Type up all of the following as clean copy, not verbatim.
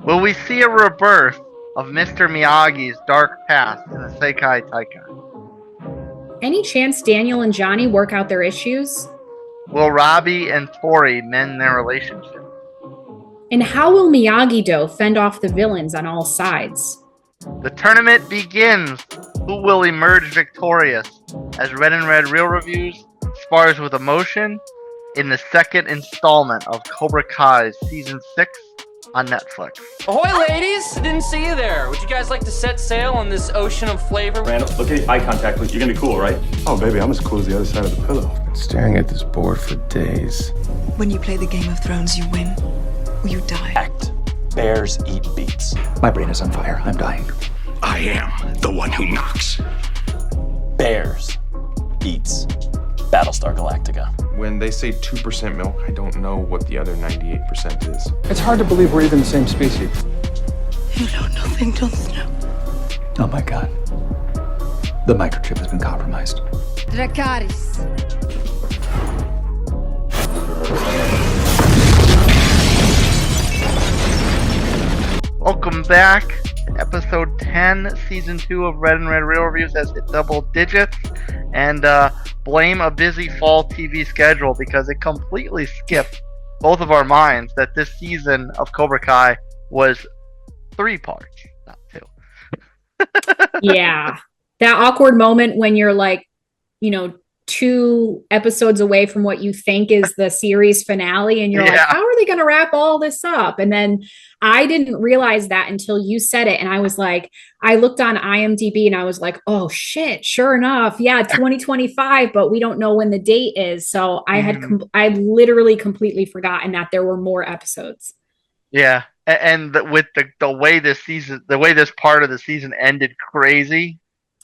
Will we see a rebirth of Mr. Miyagi's dark past in the Sekai Taikai? Any chance Daniel and Johnny work out their issues? Will Robby and Tory mend their relationship? And how will Miyagi-Do fend off the villains on all sides? The tournament begins. Who will emerge victorious as Red and Red Real Reviews spars with emotion in the second installment of Cobra Kai Season 6 on Netflix? Ahoy, ladies! Didn't see you there. Would you guys like to set sail on this ocean of flavor? Randall, look at eye contact, please. You're gonna be cool, right? Oh, baby, I'm as cool as the other side of the pillow. Been staring at this board for days. When you play the Game of Thrones, you win or you die. Act. Bears eat beets. My brain is on fire. I'm dying. I am the one who knocks. Bears eats Battlestar Galactica. When they say 2% milk, I don't know what the other 98% is. It's hard to believe we're even the same species. You know nothing, Jon Snow. Oh my god. The microchip has been compromised. Dracarys. Welcome back. Episode 10, Season 2 of Red and Red Real Reviews has hit double digits. And blame a busy fall TV schedule because it completely skipped both of our minds that this season of Cobra Kai was 3 parts, not 2. Yeah. That awkward moment when you're like, 2 episodes away from what you think is the series finale, and you're like, how are they going to wrap all this up? And then I didn't realize that until you said it, and I was like, I looked on IMDb and I was like, oh shit, sure enough, yeah, 2025, but we don't know when the date is. So I had I literally completely forgotten that there were more episodes. Yeah, and with the way this season, the way this part of the season ended, crazy.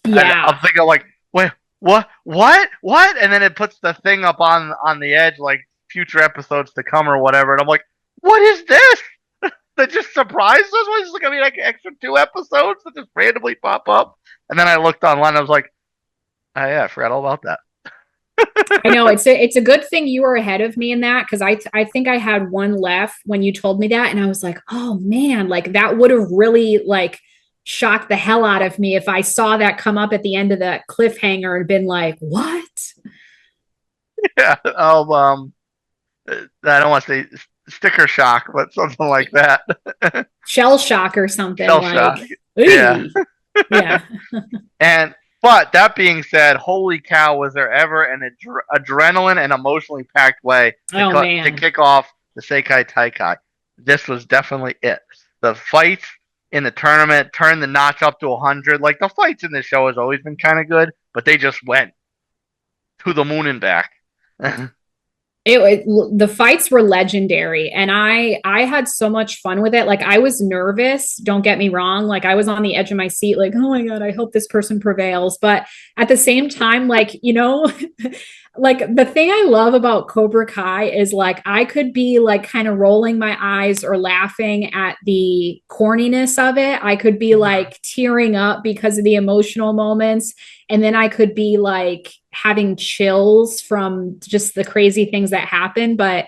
Yeah, I'm thinking like, wait. What? And then it puts the thing up on the edge, like future episodes to come or whatever. And I'm like, what is this? That just surprised us? Was this gonna be like extra 2 episodes that just randomly pop up? And then I looked online. And I was like, oh yeah, I forgot all about that. I know it's a good thing you were ahead of me in that, because I think I had one left when you told me that, and I was like, oh man, like that would have really like shocked the hell out of me if I saw that come up at the end of the cliffhanger and been like, what? Yeah. I don't want to say sticker shock, but something like that. Shell shock or something. Shell like, shock. Ooh. Yeah. Yeah. But that being said, holy cow, was there ever an adrenaline and emotionally packed way to kick off the Sekai Taikai? This was definitely it. The fights in the tournament turned the notch up to 100. Like, the fights in this show has always been kind of good, but they just went to the moon and back. The fights were legendary, and I had so much fun with it. Like, I was nervous, don't get me wrong, like I was on the edge of my seat, like, oh my god, I hope this person prevails. But at the same time, like, like the thing I love about Cobra Kai is like I could be like kind of rolling my eyes or laughing at the corniness of it. I could be like tearing up because of the emotional moments, and then I could be like having chills from just the crazy things that happen. But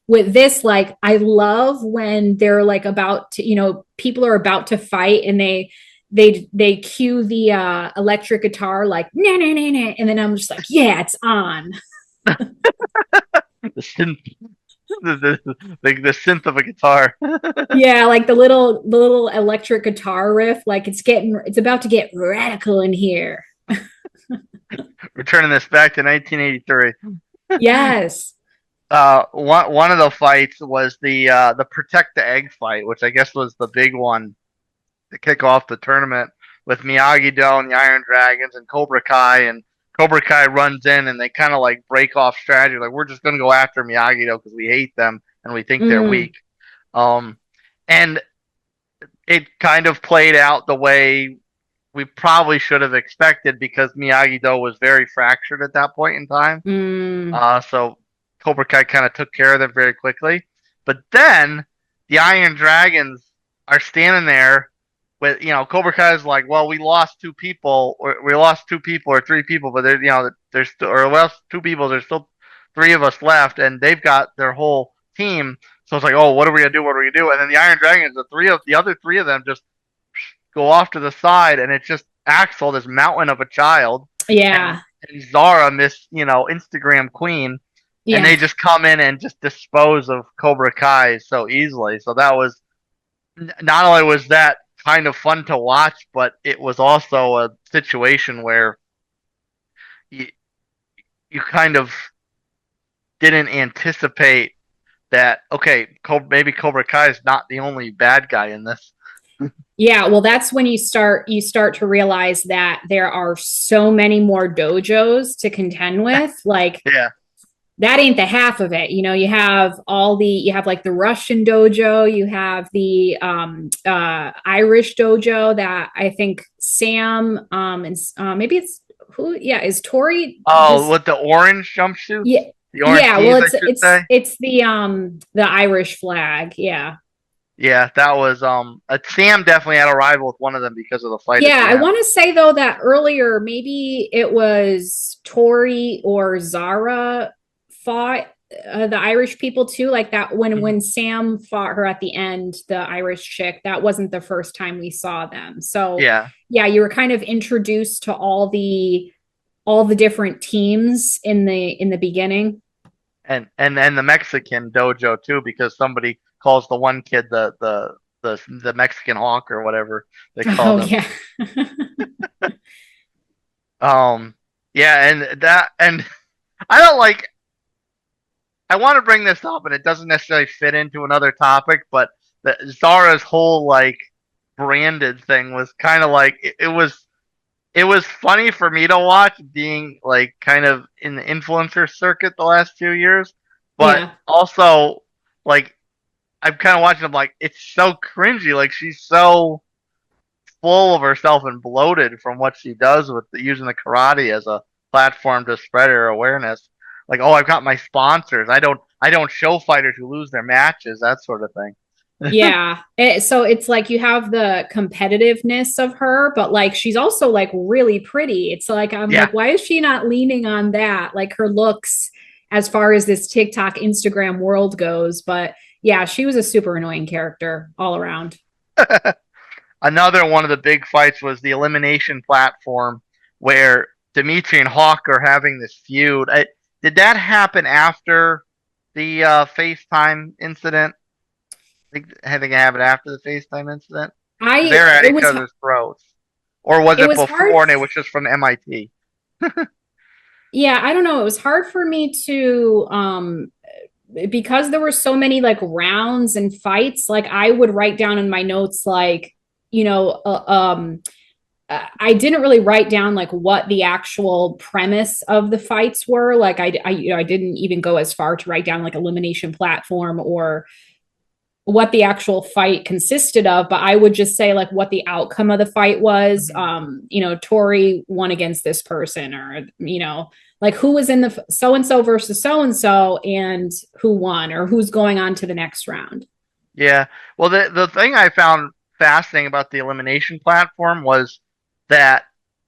with this, like, I love when they're like about to, people are about to fight and they cue the electric guitar, like, nah, nah, nah, nah, and then I'm just like, yeah, it's on. The synth of a guitar. Yeah, like the little electric guitar riff, like it's about to get radical in here. Returning this back to 1983. Yes. One of the fights was the protect the egg fight, which I guess was the big one to kick off the tournament, with Miyagi-Do and the Iron Dragons and Cobra Kai, and Cobra Kai runs in and they kind of like break off strategy, like, we're just going to go after Miyagi-Do because we hate them and we think they're weak. And it kind of played out the way we probably should have expected, because Miyagi-Do was very fractured at that point in time. So Cobra Kai kind of took care of them very quickly. But then the Iron Dragons are standing there with, Cobra Kai is like, well, we lost 2 people, or 3 people, but there's still, or well, 2 people, there's still 3 of us left, and they've got their whole team. So it's like, oh, what are we gonna do? What are we gonna do? And then the Iron Dragons, the other three of them just go off to the side, and it's just Axel, this mountain of a child, Yeah. and Zara, Miss, Instagram queen, and Yeah. they just come in and just dispose of Cobra Kai so easily. So that was not only was that kind of fun to watch, but it was also a situation where you you kind of didn't anticipate that. Okay, maybe Cobra Kai is not the only bad guy in this. Yeah, well, that's when you start to realize that there are so many more dojos to contend with. Like Yeah, that ain't the half of it. You have like the Russian dojo, you have the Irish dojo that I think Sam and maybe it's who is Tory. oh, with the orange jumpsuit, Yeah. the orange Yeah, tees, well, I should say. it's the Irish flag. Yeah. Yeah, that was Sam definitely had a rival with one of them because of the fight. Yeah, I want to say though that earlier maybe it was Tori or Zara fought the Irish people too. Like that when Sam fought her at the end, the Irish chick, that wasn't the first time we saw them. So Yeah, yeah, you were kind of introduced to all the different teams in the beginning. and the Mexican dojo too, because somebody calls the one kid the Mexican hawk or whatever they Oh called him. yeah. Yeah, and I don't like. I want to bring this up, and it doesn't necessarily fit into another topic, but Zara's whole like branded thing was kind of like it was funny for me to watch, being like kind of in the influencer circuit the last 2 years, but Yeah. also like I'm kind of watching them like it's so cringy. Like she's so full of herself and bloated from what she does with using the karate as a platform to spread her awareness. Like, oh, I've got my sponsors. I don't show fighters who lose their matches, that sort of thing. Yeah. So it's like you have the competitiveness of her, but like she's also like really pretty. It's like, I'm Yeah, like, why is she not leaning on that? Like her looks as far as this TikTok, Instagram world goes. But yeah, she was a super annoying character all around. another one of the big fights was the elimination platform where Dimitri and Hawk are having this feud. Did that happen after the FaceTime incident? I think it happened after the FaceTime incident. They're at It each was, other's throats, or was it it was hard. before and it was just from MIT? Yeah, I don't know. It was hard for me to because there were so many like rounds and fights, like I would write down in my notes like, you know, I didn't really write down like what the actual premise of the fights were. Like I didn't even go as far to write down like elimination platform or what the actual fight consisted of, but I would just say like what the outcome of the fight was. Tory won against this person, or like who was in the so and so versus so and who won, or who's going on to the next round. Yeah. Well, the thing I found fascinating about the elimination platform was that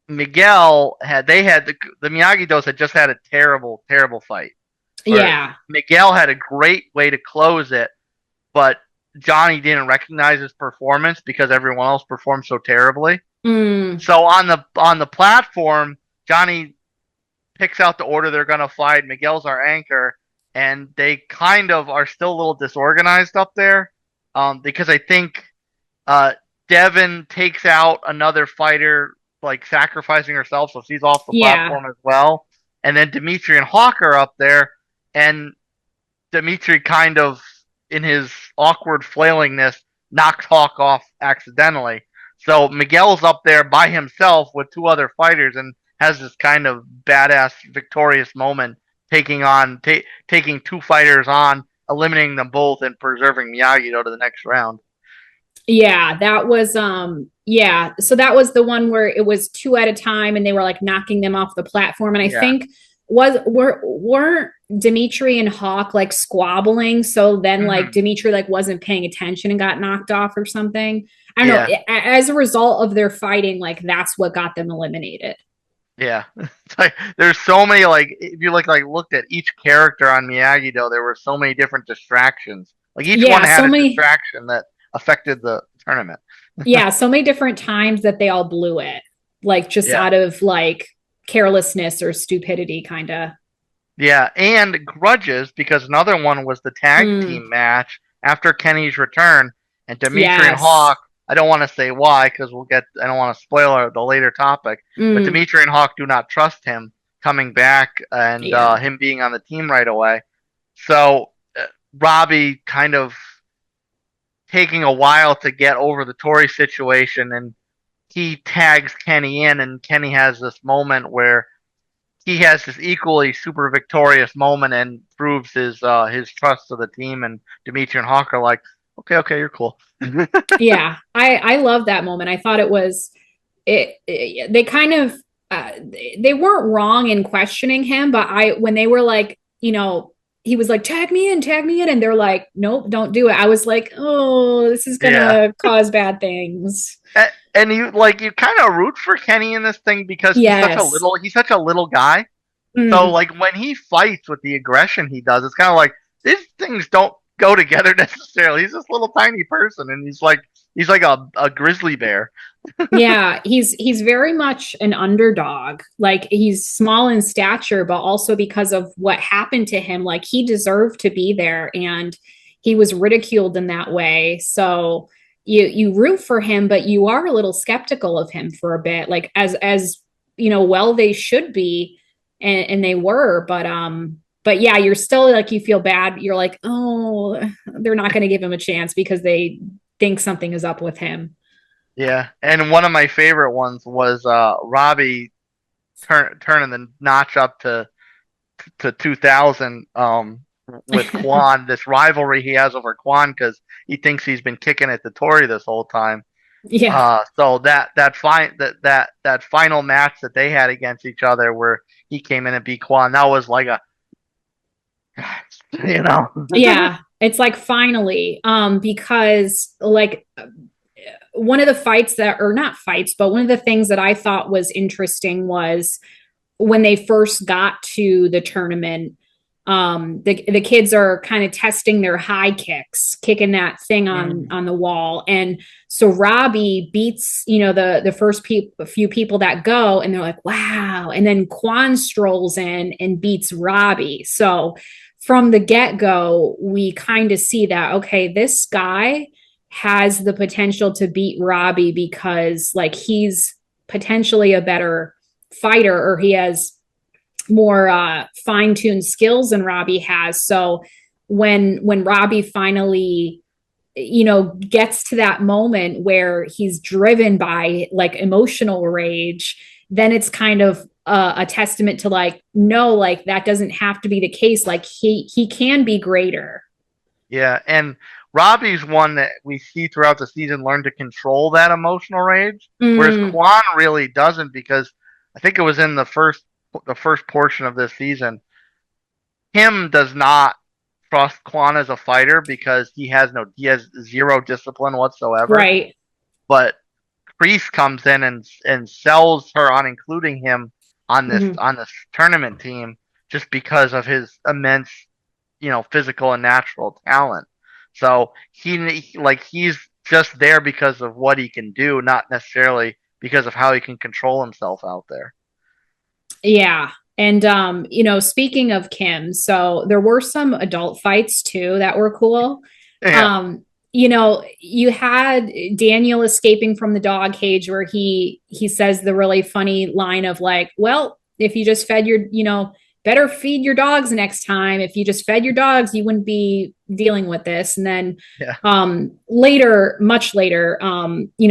Miguel had the Miyagi-Dos had just had a terrible, terrible fight. Yeah. Miguel had a great way to close it, but Johnny didn't recognize his performance because everyone else performed so terribly. So on the platform, Johnny picks out the order they're gonna fight. Miguel's our anchor, and they kind of are still a little disorganized up there, because I think Devon takes out another fighter, like sacrificing herself, so she's off the platform as well. And then Dimitri and Hawk are up there, and Dimitri kind of, in his awkward flailingness, knocked Hawk off accidentally. So Miguel's up there by himself with two other fighters and has this kind of badass victorious moment, taking two fighters on, eliminating them both, and preserving Miyagi-Do to the next round. Yeah, that was so that was the one where it was two at a time and they were like knocking them off the platform. And I think weren't Dimitri and Hawk like squabbling, so then like Dimitri like wasn't paying attention and got knocked off or something. I don't know. As a result of their fighting, like that's what got them eliminated. Yeah. It's like there's so many, like if you looked at each character on Miyagi-Do, there were so many different distractions Like each Yeah, one had so a many distraction that affected the tournament. yeah, so many different times that they all blew it. Like just Yeah. out of like carelessness or stupidity kind of. Yeah, and grudges because another one was the tag Mm, team match after Kenny's return, and Dimitri and yes. Hawk. I don't want to say why because I don't want to spoil the later topic. But Mm, Dimitri and Hawk do not trust him coming back and yeah. him being on the team right away. So Robby kind of taking a while to get over the Tory situation, and he tags Kenny in, and Kenny has this moment where he has this equally super victorious moment and proves his trust to the team. And Dimitri and Hawk are like, okay, you're cool. Yeah. I love that moment. I thought it was they kind of they weren't wrong in questioning him, but when they were like, he was like, tag me in, and they're like, nope, don't do it. I was like, oh, this is Yeah. gonna cause bad things. And you kind of root for Kenny in this thing because Yes. he's such a little guy. Mm, So like when he fights with the aggression he does, it's kind of like these things don't go together necessarily. He's this little tiny person, and he's like a grizzly bear. yeah, he's very much an underdog. Like he's small in stature, but also because of what happened to him, like he deserved to be there, and he was ridiculed in that way. So you root for him, but you are a little skeptical of him for a bit, like as well they should be, and they were, but yeah, you're still like you feel bad. You're like, oh, they're not going to give him a chance because they think something is up with him. Yeah, and one of my favorite ones was Robby turning the notch up to 2000 with Quan. This rivalry he has over Quan because he thinks he's been kicking it to Tory this whole time. Yeah. So that final match that they had against each other where he came in and beat Quan, that was like a Yeah, it's like finally because like one of the fights that or not fights but one of the things that I thought was interesting was when they first got to the tournament. The kids are kind of testing their high kicks, kicking that thing on the wall, and so Robby beats the first few people that go, and they're like, wow, and then Quan strolls in and beats Robby. So from the get-go we kind of see that, okay, this guy has the potential to beat Robby because like he's potentially a better fighter, or he has more fine-tuned skills than Robby has. So when Robby finally gets to that moment where he's driven by like emotional rage, then it's kind of a testament to like, no, like that doesn't have to be the case. Like he can be greater. Yeah, and Robby's one that we see throughout the season learn to control that emotional rage, whereas Quan really doesn't, because I think it was in the first portion of this season, Kim does not trust Quan as a fighter because he has zero discipline whatsoever. Right. But Kreese comes in and sells her on including him on this tournament team just because of his immense physical and natural talent. So he's just there because of what he can do, not necessarily because of how he can control himself out there. Yeah. And speaking of Kim, so there were some adult fights too that were cool. Yeah. You had Daniel escaping from the dog cage where he says the really funny line of like, well, if you just fed better feed your dogs next time. If you just fed your dogs, you wouldn't be dealing with this. And then much later,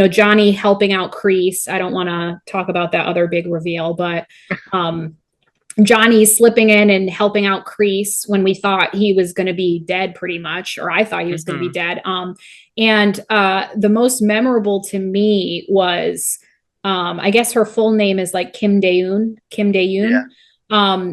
Johnny helping out Kreese. I don't want to talk about that other big reveal, but Johnny slipping in and helping out Kreese when we thought he was going to be dead pretty much, or I thought he was going to be dead. And the most memorable to me was, I guess her full name is like Kim Dae-yoon. Yeah.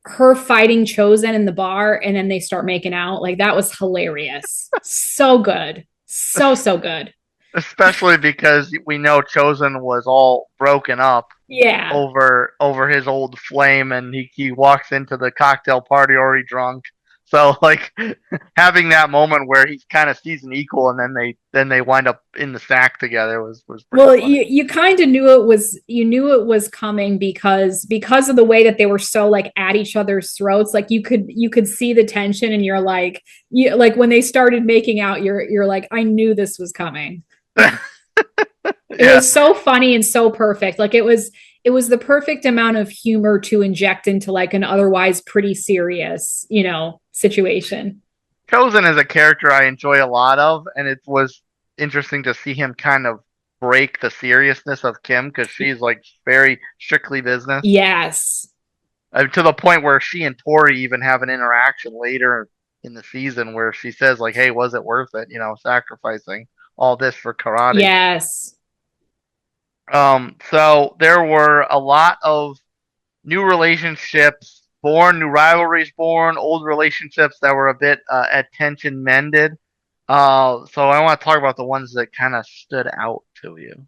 Her fighting Chosen in the bar, and then they start making out. Like that was hilarious. So good. So good. Especially because we know Chosen was all broken up. Yeah. Over his old flame, and he walks into the cocktail party already drunk. So like having that moment where he kind of sees an equal, and then they wind up in the sack together was pretty Well, funny. you kind of knew it was coming because of the way that they were so like at each other's throats. Like you could see the tension, and you're like you like when they started making out, you're like, I knew this was coming. It Yeah. was so funny and so perfect. Like it was the perfect amount of humor to inject into like an otherwise pretty serious, situation. Chosen is a character I enjoy a lot of, and it was interesting to see him kind of break the seriousness of Kim because she's like very strictly business. Yes. To the point where she and Tori even have an interaction later in the season where she says like, "Hey, was it worth it? Sacrificing all this for karate." Yes. So there were a lot of new relationships born, new rivalries born, old relationships that were a bit at tension mended. So I want to talk about the ones that kind of stood out to you.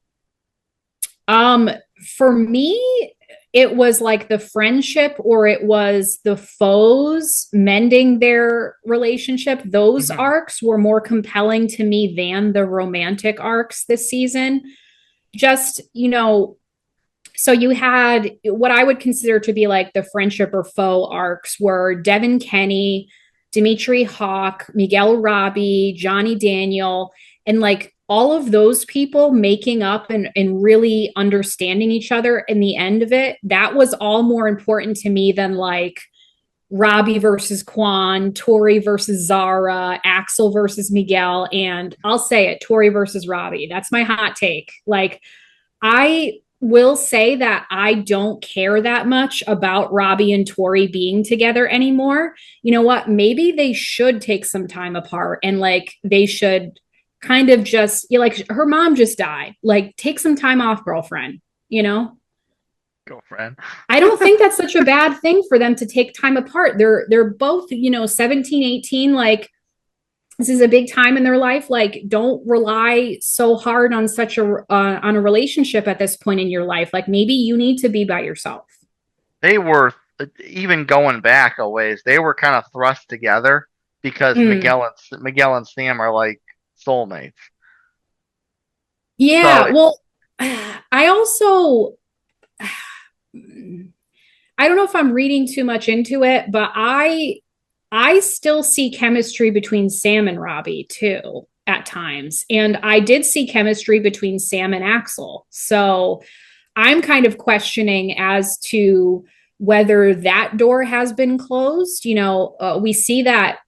For me, it was like the friendship or it was the foes mending their relationship. Those arcs were more compelling to me than the romantic arcs this season. Just, so you had what I would consider to be like the friendship or foe arcs were Devin Kenny, Dimitri Hawk, Miguel Robby, Johnny Daniel, and like all of those people making up and really understanding each other in the end of it. That was all more important to me than like Robby versus Quan, Tory versus Zara, Axel versus Miguel, and I'll say it, Tory versus Robby. That's my hot take. Like, I will say that I don't care that much about Robby and Tory being together anymore. You know what? Maybe they should take some time apart and like they should kind of just like her mom just died. Like take some time off, girlfriend. Girlfriend. I don't think that's such a bad thing for them to take time apart. They're both, 17, 18, like this is a big time in their life. Like don't rely so hard on on a relationship at this point in your life. Like maybe you need to be by yourself. They were even going back a ways. They were kind of thrust together because Miguel and Sam are like soulmates. Yeah, So well, I also I don't know if I'm reading too much into it, but I still see chemistry between Sam and Robby too at times. And I did see chemistry between Sam and Axel. So I'm kind of questioning as to whether that door has been closed. We see that,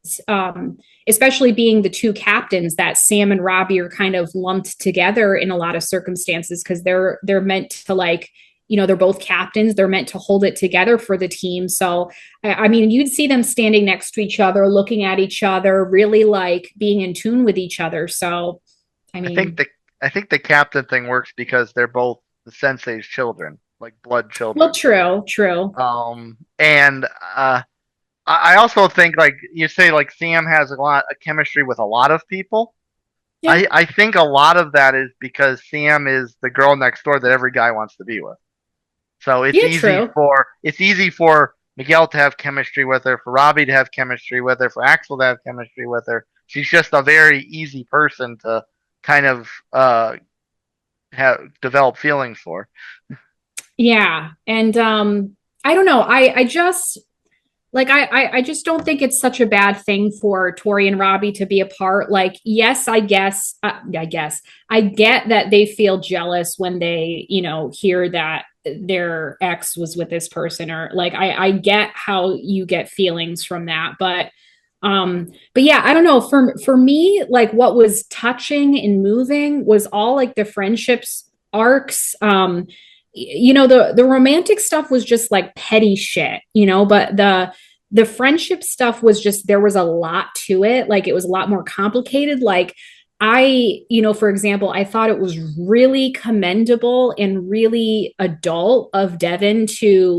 especially being the two captains, that Sam and Robby are kind of lumped together in a lot of circumstances because they're meant to like, they're both captains. They're meant to hold it together for the team. So, I mean, you'd see them standing next to each other, looking at each other, really like being in tune with each other. So, I mean, I think the captain thing works because they're both the sensei's children, like blood children. well, true. And I also think like you say, like Sam has a lot of chemistry with a lot of people. Yeah. I think a lot of that is because Sam is the girl next door that every guy wants to be with. So it's easy for Miguel to have chemistry with her, for Robby to have chemistry with her, for Axel to have chemistry with her. She's just a very easy person to kind of develop feelings for. Yeah. And I don't know. I just like I just don't think it's such a bad thing for Tory and Robby to be apart. Like, yes, I guess I get that they feel jealous when they, hear that their ex was with this person, or like I get how you get feelings from that. But yeah, I don't know. For me, like what was touching and moving was all like the friendships arcs. The romantic stuff was just like petty shit, but the friendship stuff was just, there was a lot to it. Like it was a lot more complicated. Like for example, I thought it was really commendable and really adult of Devon to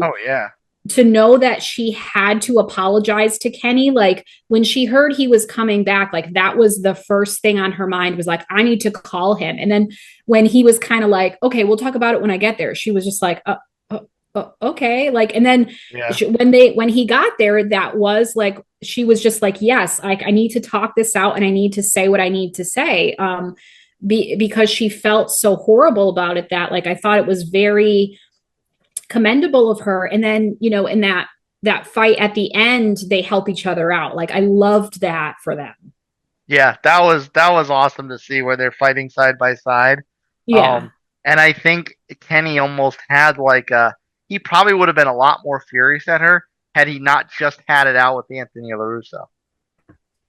know that she had to apologize to Kenny. Like when she heard he was coming back, like that was the first thing on her mind, was like, I need to call him. And then when he was kind of like, okay, we'll talk about it when I get there, she was just like, okay. Like, and then when he got there, that was like she was just like, yes, I need to talk this out and I need to say what I need to say. Because she felt so horrible about it, that like I thought it was very commendable of her. And then, in that fight at the end, they help each other out. Like I loved that for them. Yeah, that was awesome to see where they're fighting side by side. Yeah. And I think Kenny almost had he probably would have been a lot more furious at her had he not just had it out with Anthony LaRusso.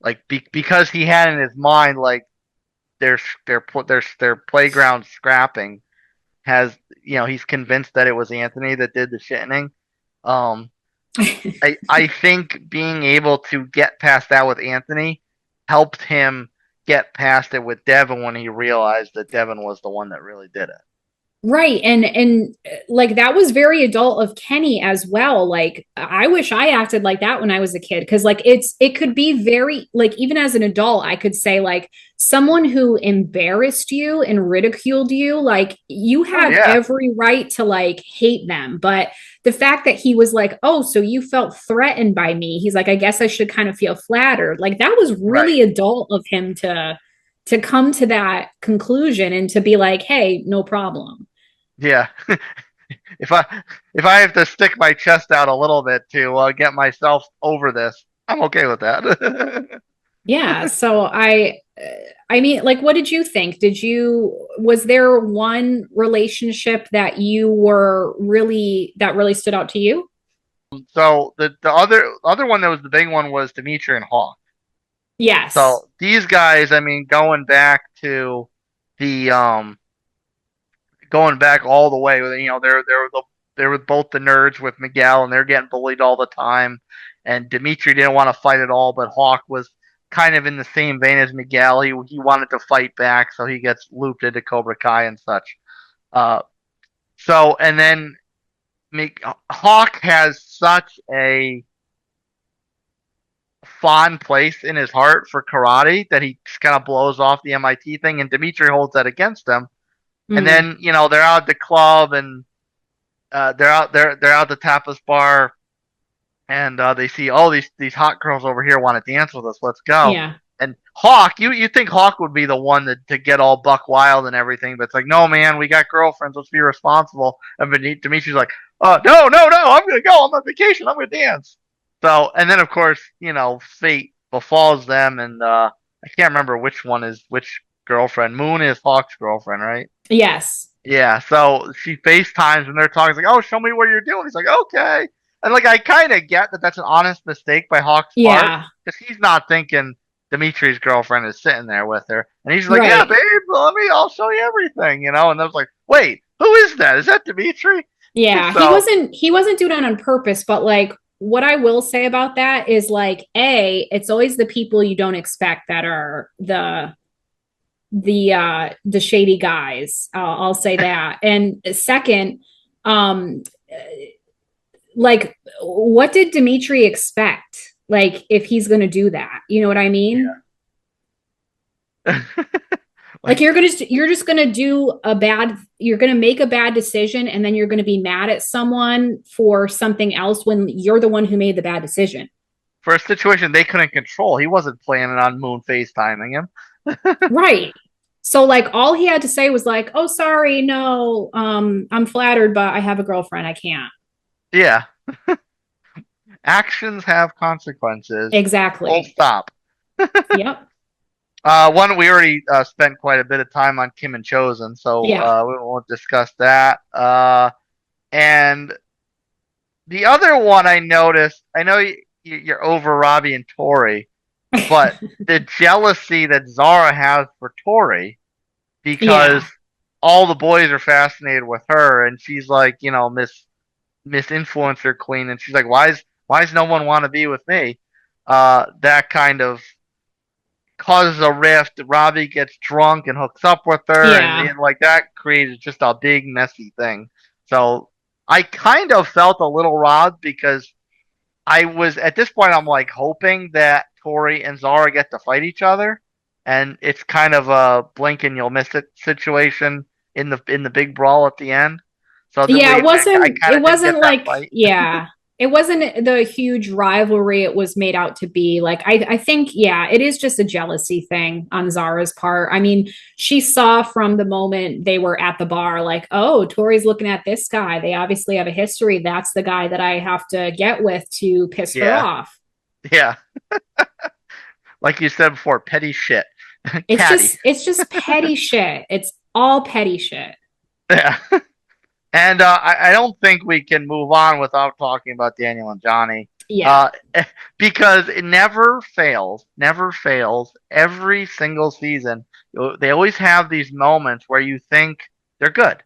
Like because he had in his mind like their playground scrapping has he's convinced that it was Anthony that did the shitting. I think being able to get past that with Anthony helped him get past it with Devon when he realized that Devon was the one that really did it. Right. And like that was very adult of Kenny as well. Like I wish I acted like that when I was a kid. Cause like it could be very like, even as an adult, I could say like someone who embarrassed you and ridiculed you, like you have every right to like hate them. But the fact that he was like, oh, so you felt threatened by me. He's like, I guess I should kind of feel flattered. Like that was really adult of him to come to that conclusion and to be like, hey, no problem. Yeah. if I have to stick my chest out a little bit to get myself over this, I'm okay with that. Yeah. So I mean, like, what did you think? Was there one relationship that really stood out to you? So the other one that was the big one was Dimitri and Hawk. Yes. So these guys, I mean, going back to the going back all the way, they were both the nerds with Miguel, and they're getting bullied all the time. And Dimitri didn't want to fight at all, but Hawk was kind of in the same vein as Miguel. He wanted to fight back, so he gets looped into Cobra Kai and such. And then Hawk has such a fond place in his heart for karate that he just kind of blows off the MIT thing, and Dimitri holds that against him. And then they're out at the club, and they're out the tapas bar, and they see these hot girls over here want to dance with us. Let's go. Yeah. And Hawk, you think Hawk would be the one to get all buck wild and everything, but it's like, no man, we got girlfriends. Let's be responsible. And Dimitri's like, no, I'm gonna go. I'm on vacation. I'm gonna dance. So, and then of course, fate befalls them, and I can't remember which one is which girlfriend. Moon is Hawk's girlfriend, right? Yes. Yeah, so she FaceTimes when they're talking. It's like, oh, show me what you're doing. He's like, okay. And like, I kind of get that that's an honest mistake by Hawk's part, because he's not thinking Dimitri's girlfriend is sitting there with her, and he's like, yeah, babe, I'll show you everything, And I was like, wait, who is that? Is that Dimitri? Yeah, so, he wasn't doing it on purpose, but like, what I will say about that is like, it's always the people you don't expect that are the shady guys. I'll say that. And second, like, what did Dimitri expect? Like, if he's going to do that, you know what I mean? Yeah. Like you're just going to you're going to make a bad decision, and then you're going to be mad at someone for something else when you're the one who made the bad decision. For a situation they couldn't control. He wasn't planning on Moon FaceTiming him. Right. So like all he had to say was like, oh, sorry, no, I'm flattered, but I have a girlfriend. I can't. Yeah. Actions have consequences. Exactly. Full stop. Yep. One, we already spent quite a bit of time on Kim and Chosen, so we won't discuss that. And the other one I noticed, I know you're over Robby and Tory, but the jealousy that Zara has for Tory, because all the boys are fascinated with her, and she's like, Miss Influencer Queen, and she's like, why does no one want to be with me? That kind of causes a rift. Robby gets drunk and hooks up with her, and like that creates just a big messy thing. So I kind of felt a little robbed, because I was at this point, I'm like hoping that Tory and Zara get to fight each other, and it's kind of a blink and you'll miss it situation in the big brawl at the end. So it wasn't like it wasn't the huge rivalry it was made out to be. Like, I think, yeah, it is just a jealousy thing on Zara's part. I mean, she saw from the moment they were at the bar, like, oh, Tori's looking at this guy. They obviously have a history. That's the guy that I have to get with to piss her off. Yeah. Like you said before, petty shit. It's just petty shit. It's all petty shit. Yeah. And I don't think we can move on without talking about Daniel and Johnny. Yeah. Because it never fails. Every single season, they always have these moments where you think they're good.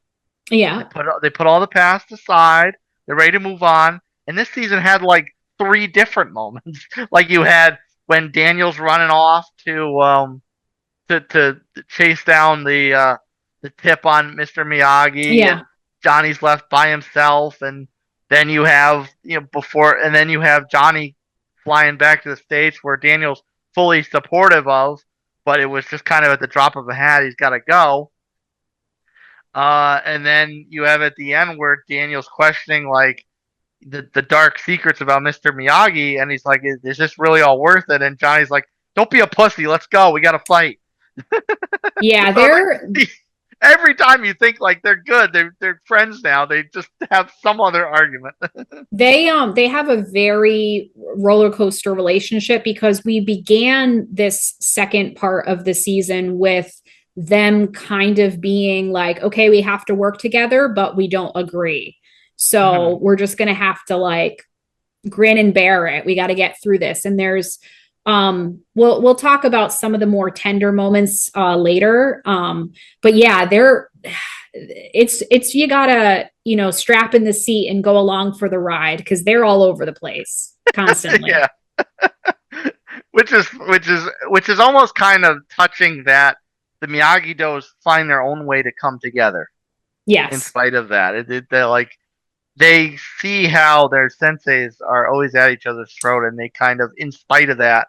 Yeah. They put all the past aside. They're ready to move on. And this season had like 3 different moments. Like you had when Daniel's running off to chase down the tip on Mr. Miyagi. Yeah. Johnny's left by himself, and then you have Johnny flying back to the States where Daniel's fully supportive of, but it was just kind of at the drop of a hat, he's got to go. And then you have at the end where Daniel's questioning like the dark secrets about Mr. Miyagi, and he's like, is this really all worth it? And Johnny's like, don't be a pussy, let's go, we got to fight. Yeah, they're every time you think like they're good, they're friends now. They just have some other argument. they have a very roller coaster relationship because we began this second part of the season with them kind of being like, okay, we have to work together, but we don't agree. So we're just gonna have to like grin and bear it. We got to get through this. And there's we'll talk about some of the more tender moments later. But yeah, it's you gotta, strap in the seat and go along for the ride because they're all over the place constantly. Yeah. which is almost kind of touching that the Miyagi-Dos find their own way to come together. Yes. In spite of that. They see how their senseis are always at each other's throat, and they kind of, in spite of that,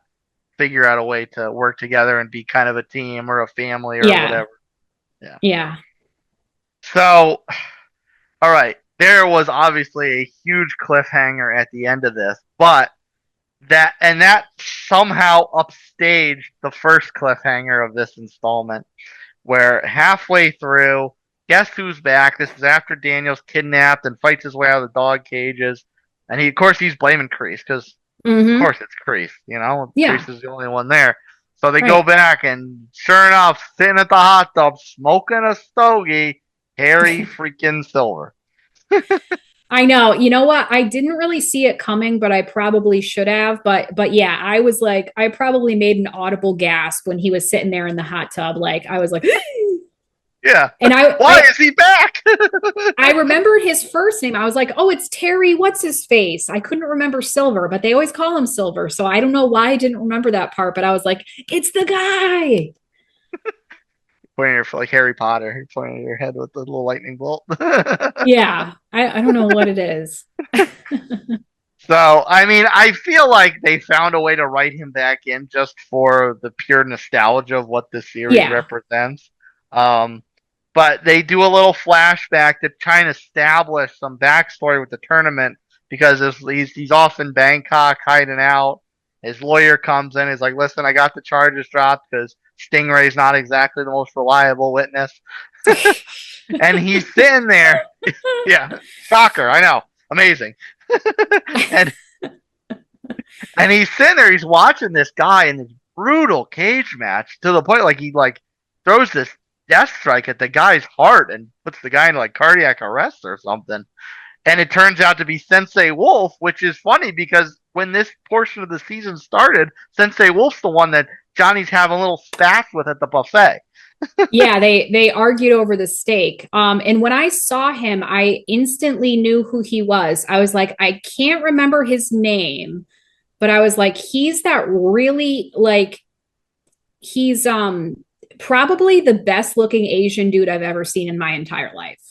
figure out a way to work together and be kind of a team or a family or whatever. Yeah. Yeah. So, all right. There was obviously a huge cliffhanger at the end of this, but that somehow upstaged the first cliffhanger of this installment, where halfway through, guess who's back? This is after Daniel's kidnapped and fights his way out of the dog cages. And of course, he's blaming Kreese because, of course, it's Kreese. Kreese is the only one there. So they go back, and sure enough, sitting at the hot tub, smoking a stogie, Harry freaking Silver. I know. You know what? I didn't really see it coming, but I probably should have. But yeah, I was like, I probably made an audible gasp when he was sitting there in the hot tub. Like, I was like, yeah. And why is he back? I remembered his first name. I was like, oh, it's Terry. What's his face? I couldn't remember Silver, but they always call him Silver. So I don't know why I didn't remember that part, but I was like, it's the guy. Pointing your, like Harry Potter, pointing at your head with the little lightning bolt. Yeah. I don't know what it is. So, I mean, I feel like they found a way to write him back in just for the pure nostalgia of what the series represents. But they do a little flashback to try and establish some backstory with the tournament because he's off in Bangkok hiding out. His lawyer comes in. He's like, listen, I got the charges dropped because Stingray's not exactly the most reliable witness. And he's sitting there. Yeah, shocker. I know. Amazing. and he's sitting there. He's watching this guy in this brutal cage match to the point like he like throws this death strike at the guy's heart and puts the guy in like cardiac arrest or something. And it turns out to be Sensei Wolf, which is funny because when this portion of the season started, Sensei Wolf's the one that Johnny's having a little spats with at the buffet. Yeah, they argued over the steak. And when I saw him, I instantly knew who he was. I was like, I can't remember his name, but I was like, he's that really like he's probably the best looking Asian dude I've ever seen in my entire life.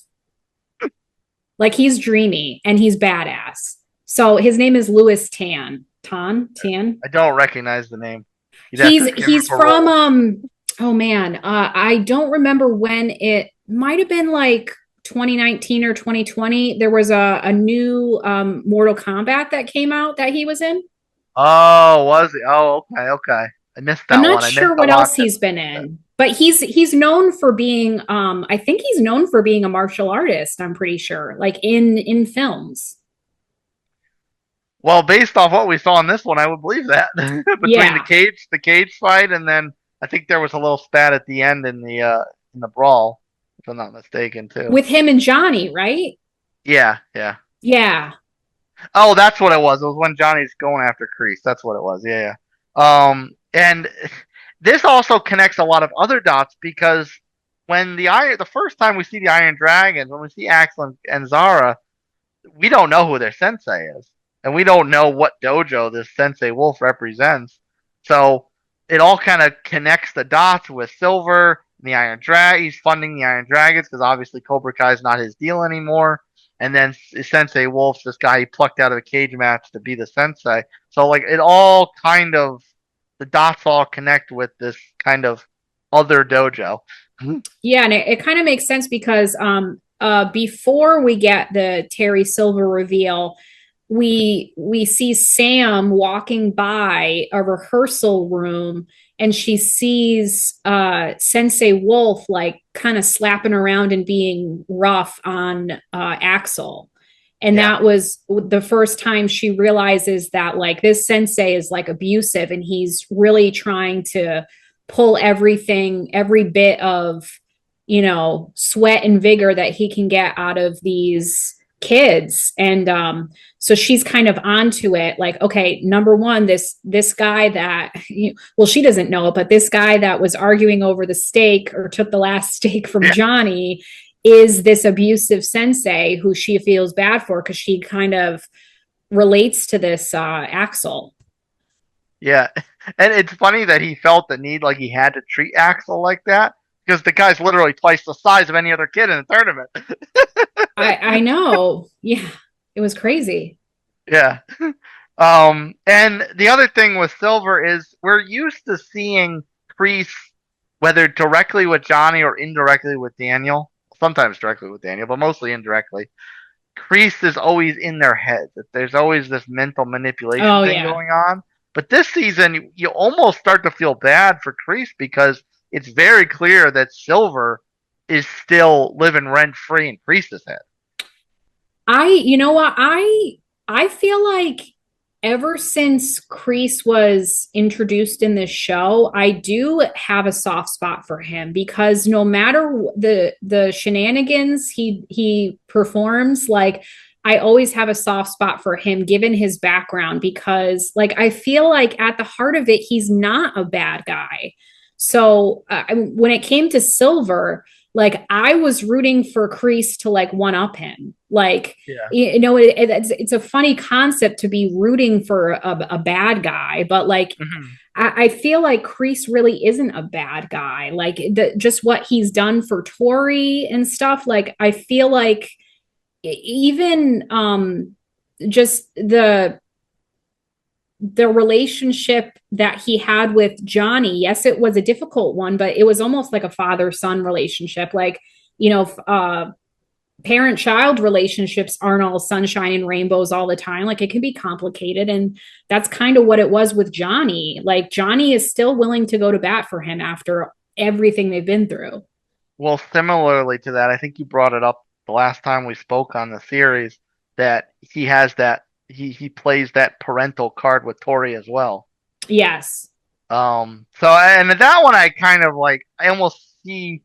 Like he's dreamy and he's badass. So his name is Louis Tan. Tan? I don't recognize the name. He's from oh man, I don't remember when. It might have been like 2019 or 2020, there was a new Mortal Kombat that came out that he was in. Oh, was he? Oh, okay. I missed I'm that not one. I meant sure to what watch else it. he's been in, but he's known for being I think he's known for being a martial artist, I'm pretty sure, like in films. Well, based off what we saw in this one, I would believe that. Between Yeah. the cage fight, and then I think there was a little spat at the end in the brawl, if I'm not mistaken, too. With him and Johnny, right? Yeah, yeah. Yeah. Oh, that's what it was. It was when Johnny's going after Kreese. That's what it was. Yeah, yeah. And this also connects a lot of other dots because when the first time we see the Iron Dragons, when we see Axel and Zara, we don't know who their sensei is, and we don't know what dojo this Sensei Wolf represents. So it all kind of connects the dots with Silver and the Iron Drag. He's funding the Iron Dragons because obviously Cobra Kai is not his deal anymore. And then Sensei Wolf's this guy he plucked out of a cage match to be the sensei. So like it all kind of the dots all connect with this kind of other dojo. Yeah, and it kind of makes sense because before we get the Terry Silver reveal, we see Sam walking by a rehearsal room and she sees Sensei Wolf like kind of slapping around and being rough on Axel. And Yeah. that was the first time she realizes that like this sensei is like abusive and he's really trying to pull everything, every bit of, sweat and vigor that he can get out of these kids. And so she's kind of onto it like, okay, number one, this guy that well, she doesn't know it, but this guy that was arguing over the steak or took the last steak from Johnny is this abusive sensei who she feels bad for because she kind of relates to this Axel. Yeah. And it's funny that he felt the need like he had to treat Axel like that because the guy's literally twice the size of any other kid in the tournament. I know. Yeah. It was crazy. Yeah. And the other thing with Silver is we're used to seeing Kreese, whether directly with Johnny or indirectly with Daniel, sometimes directly with Daniel, but mostly indirectly. Kreese is always in their heads. There's always this mental manipulation thing going on. But this season, you almost start to feel bad for Kreese because it's very clear that Silver is still living rent free in Kreese's head. You know what? I feel like ever since Kreese was introduced in this show, I do have a soft spot for him because no matter the shenanigans he performs, like I always have a soft spot for him given his background because like I feel like at the heart of it he's not a bad guy. So when it came to Silver, like I was rooting for Kreese to like one up him. Like, it's a funny concept to be rooting for a bad guy, but like, I feel like Kreese really isn't a bad guy. Like just what he's done for Tory and stuff. Like, I feel like even just the relationship that he had with Johnny, yes, it was a difficult one, but it was almost like a father-son relationship. Like, parent-child relationships aren't all sunshine and rainbows all the time. Like it can be complicated. And that's kind of what it was with Johnny. Like Johnny is still willing to go to bat for him after everything they've been through. Well, similarly to that, I think you brought it up the last time we spoke on the series that he has that he plays that parental card with Tory as well. Yes. So and that one I kind of like I almost see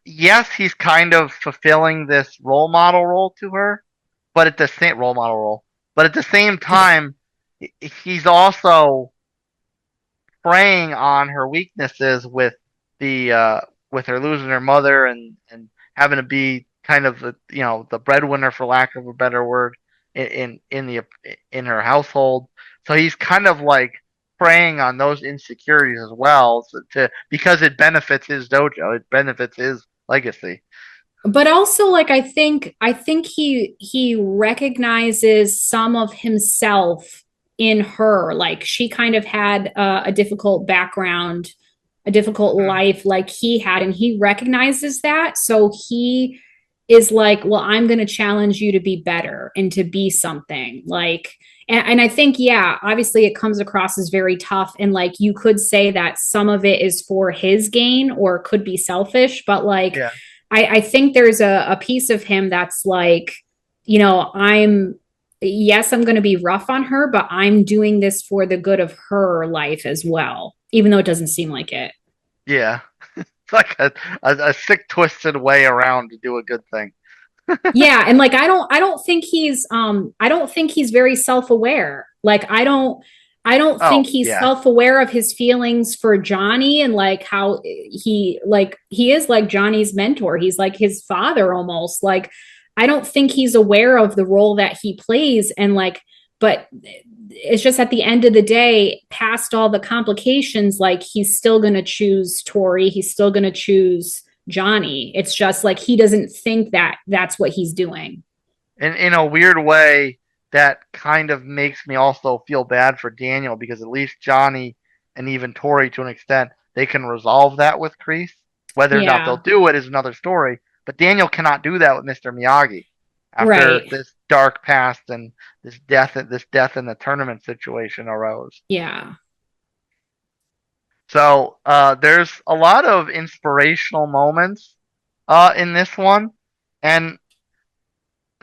yes, he's kind of fulfilling this role model role to her, but at the same role model role, but at the same time he's also preying on her weaknesses with with her losing her mother and having to be kind of the breadwinner for lack of a better word in her household. So he's kind of like preying on those insecurities as well because it benefits his dojo, it benefits his legacy. But also like I think he recognizes some of himself in her. Like she kind of had a difficult background a difficult life like he had, and he recognizes that. So he is like, well, I'm going to challenge you to be better and to be something like, and I think, yeah, obviously it comes across as very tough. And like, you could say that some of it is for his gain or could be selfish, but like, Yeah. I think there's a piece of him that's like, you know, yes, I'm going to be rough on her, but I'm doing this for the good of her life as well, even though it doesn't seem like it. Yeah. It's like a sick, twisted way around to do a good thing. Yeah, and like I don't think he's very self-aware. Like I don't Oh, think he's yeah. self-aware of his feelings for Johnny and like how he is like Johnny's mentor. He's like his father almost. Like I don't think he's aware of the role that he plays, and like, but it's just at the end of the day, past all the complications, like he's still going to choose Tory. He's still going to choose Johnny. It's just like he doesn't think that that's what he's doing. And in a weird way, that kind of makes me also feel bad for Daniel, because at least Johnny and even Tory, to an extent, they can resolve that with Kreese. Whether or not they'll Yeah. do it is another story. But Daniel cannot do that with Mr. Miyagi after Right. this dark past and this death in the tournament situation arose. Yeah. So there's a lot of inspirational moments in this one, and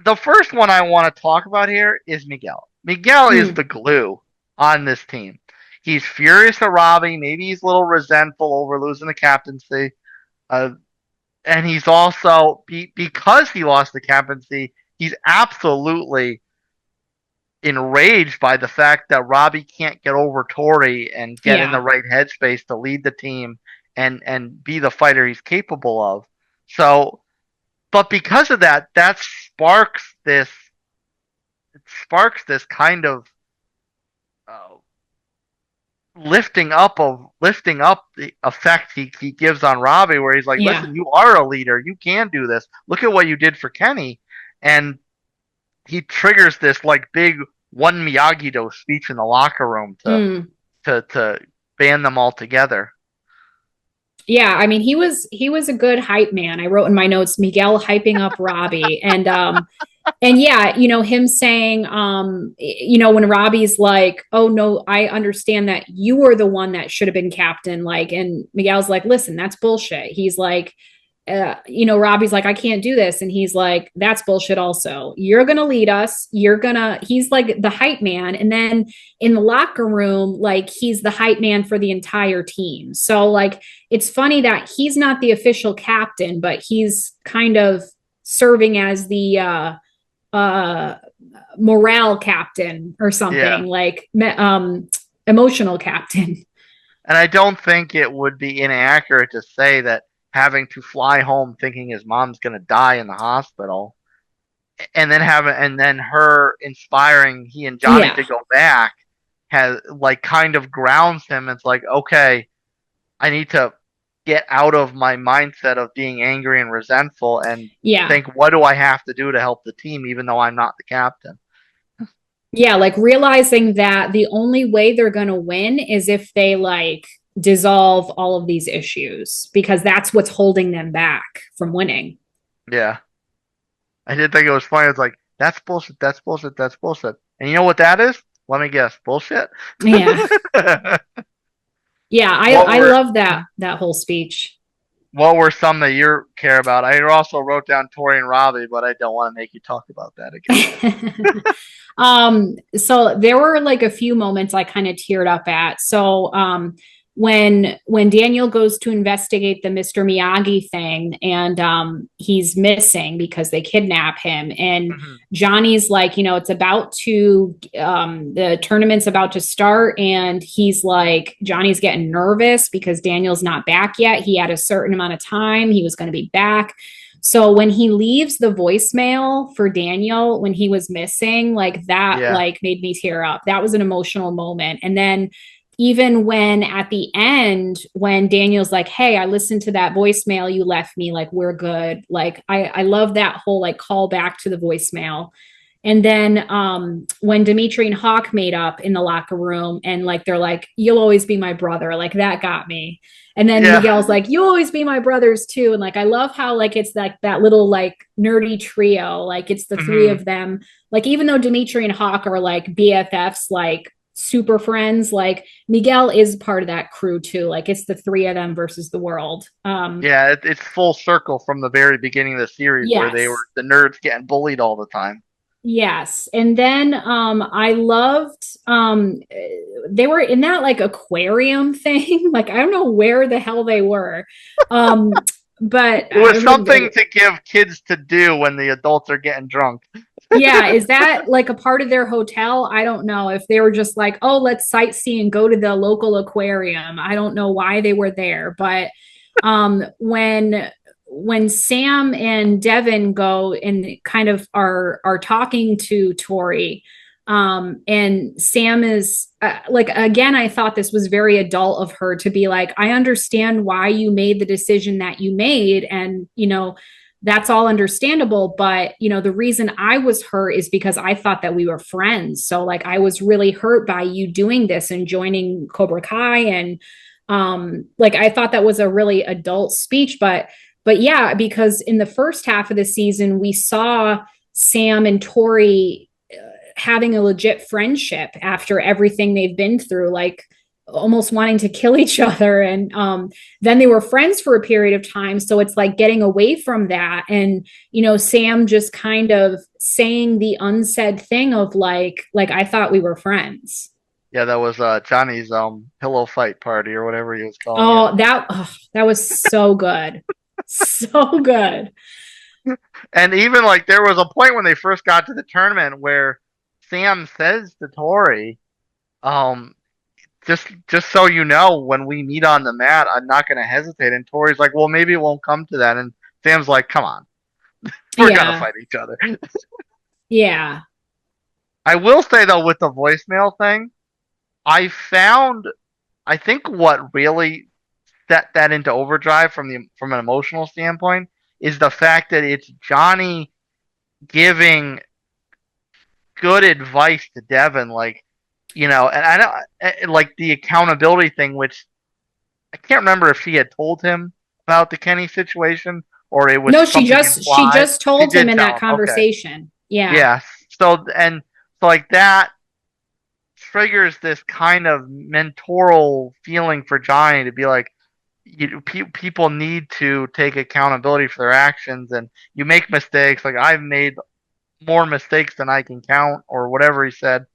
the first one I want to talk about here is Miguel. Miguel is the glue on this team. He's furious at Robby. Maybe he's a little resentful over losing the captaincy. And he's also, because he lost the captaincy, he's absolutely enraged by the fact that Robby can't get over Tory and get in Yeah. the right headspace to lead the team and be the fighter he's capable of. So, but because of that, that sparks this kind of uh, lifting up the effect he gives on Robby, where he's like, Yeah. listen, you are a leader, you can do this, look at what you did for Kenny. And he triggers this like big one Miyagi-Do speech in the locker room to band them all together. Yeah, I mean he was a good hype man. I wrote in my notes Miguel hyping up Robby, and yeah, you know, him saying you know, when Robbie's like, "Oh no, I understand that you were the one that should have been captain," like, and Miguel's like, "Listen, that's bullshit." He's like, you know, Robbie's like, I can't do this. And he's like, that's bullshit also. You're going to lead us. He's like the hype man. And then in the locker room, like he's the hype man for the entire team. So like, it's funny that he's not the official captain, but he's kind of serving as the, morale captain or something, like, emotional captain. And I don't think it would be inaccurate to say that having to fly home thinking his mom's going to die in the hospital, and then her inspiring he and Johnny to go back, has like kind of grounds him. It's like, okay, I need to get out of my mindset of being angry and resentful and think, what do I have to do to help the team, even though I'm not the captain? Yeah, like realizing that the only way they're going to win is if they like dissolve all of these issues, because that's what's holding them back from winning. Yeah. I did think it was funny. It's like, that's bullshit, that's bullshit, that's bullshit. And you know what that is? Let me guess. Bullshit? Yeah. Yeah, I love that whole speech. What were some that you care about? I also wrote down Tory and Robby, but I don't want to make you talk about that again. So there were like a few moments I kind of teared up at. So when Daniel goes to investigate the Mr. Miyagi thing, and he's missing because they kidnap him, and Johnny's like, you know, it's about to the tournament's about to start, and he's like, Johnny's getting nervous because Daniel's not back yet. He had a certain amount of time he was going to be back. So when he leaves the voicemail for Daniel when he was missing, like that like made me tear up. That was an emotional moment. And then even when at the end, when Daniel's like, hey, I listened to that voicemail you left me, like, we're good. Like, I love that whole like call back to the voicemail. And then when Dimitri and Hawk made up in the locker room and like they're like, "You'll always be my brother," like that got me. And then Yeah. Miguel's like, "You'll always be my brothers too." And like I love how like it's like that little like nerdy trio, like it's the three Mhm. of them. Like even though Dimitri and Hawk are like BFFs, like super friends, like Miguel is part of that crew too. Like it's the three of them versus the world. Yeah, it's full circle from the very beginning of the series where they were Yes. the nerds getting bullied all the time. Yes. And then I loved they were in that like aquarium thing. Like I don't know where the hell they were. Um but It was something to give kids to do when the adults are getting drunk. yeah, is that like a part of their hotel? I don't know if they were just like, "Oh, let's sightsee and go to the local aquarium." I don't know why they were there, but when Sam and Devon go and kind of are talking to Tory, and Sam is like, again, I thought this was very adult of her to be like, "I understand why you made the decision that you made, and that's all understandable, but the reason I was hurt is because I thought that we were friends. So like I was really hurt by you doing this and joining Cobra Kai, and like I thought that was a really adult speech, but yeah, because in the first half of the season we saw Sam and Tory having a legit friendship after everything they've been through, like almost wanting to kill each other, and then they were friends for a period of time, so it's like getting away from that, and Sam just kind of saying the unsaid thing of like I thought we were friends. Yeah, that was Johnny's pillow fight party or whatever he was calling it. That was so good. So good. And even like there was a point when they first got to the tournament where Sam says to Tori, um, just so you know, when we meet on the mat, I'm not gonna hesitate. And Tori's like, well, maybe it won't come to that. And Sam's like, come on, we're gonna Yeah. fight each other. Yeah. I will say though, with the voicemail thing, I found I think what really set that into overdrive from an emotional standpoint is the fact that it's Johnny giving good advice to Devon, like and I don't like the accountability thing, which I can't remember if she had told him about the Kenny situation or it was No, something she implied. just She told him did in tell that him. Okay. conversation. Yeah. Yeah. So like that triggers this kind of mentoral feeling for Johnny to be like, people need to take accountability for their actions, and you make mistakes. Like I've made more mistakes than I can count, or whatever he said,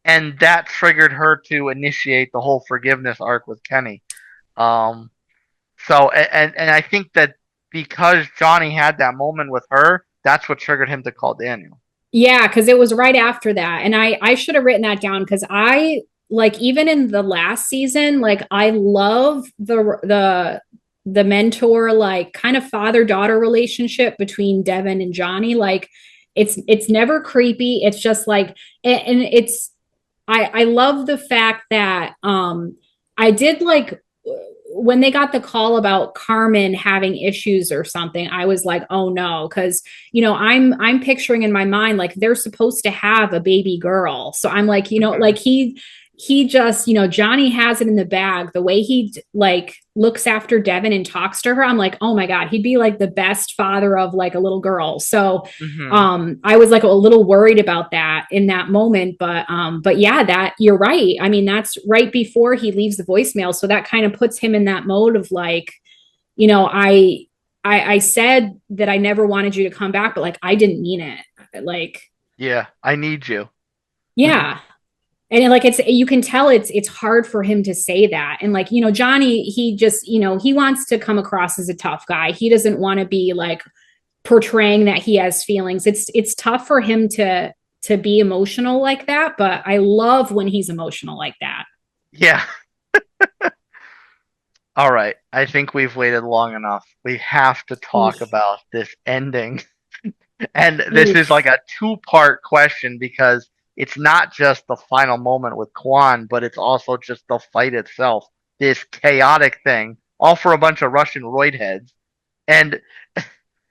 and that triggered her to initiate the whole forgiveness arc with Kenny. Um, so and I think that because Johnny had that moment with her, that's what triggered him to call Daniel. Yeah, because it was right after that. And I should have written that down because I like even in the last season, like I love the mentor, like kind of father-daughter relationship between Devon and Johnny. Like it's never creepy. It's just like and it's I love the fact that I did like when they got the call about Carmen having issues or something, I was like, oh no, because I'm picturing in my mind like they're supposed to have a baby girl. So I'm like, like he just, Johnny has it in the bag. The way he like looks after Devon and talks to her, I'm like, oh my God, he'd be like the best father of like a little girl. So I was like a little worried about that in that moment, but yeah, that you're right. I mean, that's right before he leaves the voicemail. So that kind of puts him in that mode of like, I said that I never wanted you to come back, but like I didn't mean it. Like, Yeah, I need you. yeah. And like you can tell it's hard for him to say that. And like, Johnny, he just, he wants to come across as a tough guy. He doesn't want to be like portraying that he has feelings. It's tough for him to be emotional like that, but I love when he's emotional like that. Yeah. All right. I think we've waited long enough. We have to talk about this ending. And this is like a two-part question because it's not just the final moment with Kwan, but it's also just the fight itself. This chaotic thing, all for a bunch of Russian roid heads. And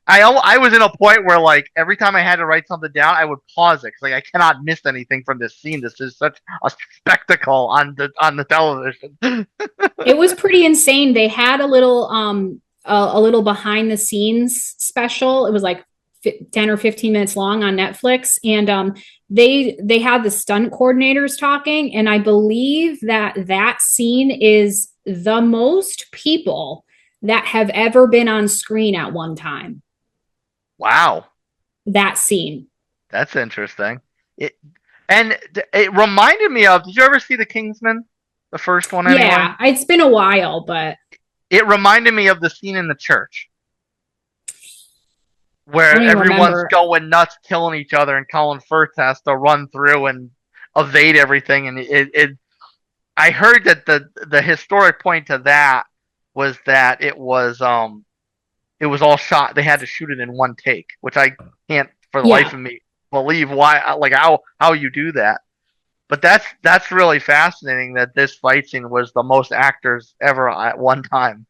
I was in a point where like every time I had to write something down, I would pause it because like I cannot miss anything from this scene. This is such a spectacle on the television. It was pretty insane. They had a little behind the scenes special. It was like 10 or 15 minutes long on Netflix, and they had the stunt coordinators talking, and I believe that scene is the most people that have ever been on screen at one time. Wow, That scene. that's interesting. It and it reminded me of. Did you ever see The Kingsman, the first one? Anyway, Yeah, it's been a while, but it reminded me of the scene in the church I where don't even everyone's remember. going nuts, killing each other, and Colin Firth has to run through and evade everything. And I heard that the historic point to that was that it was all shot. They had to shoot it in one take, which I can't for the life Yeah. of me believe why, like how you do that. But that's really fascinating that this fight scene was the most actors ever at one time.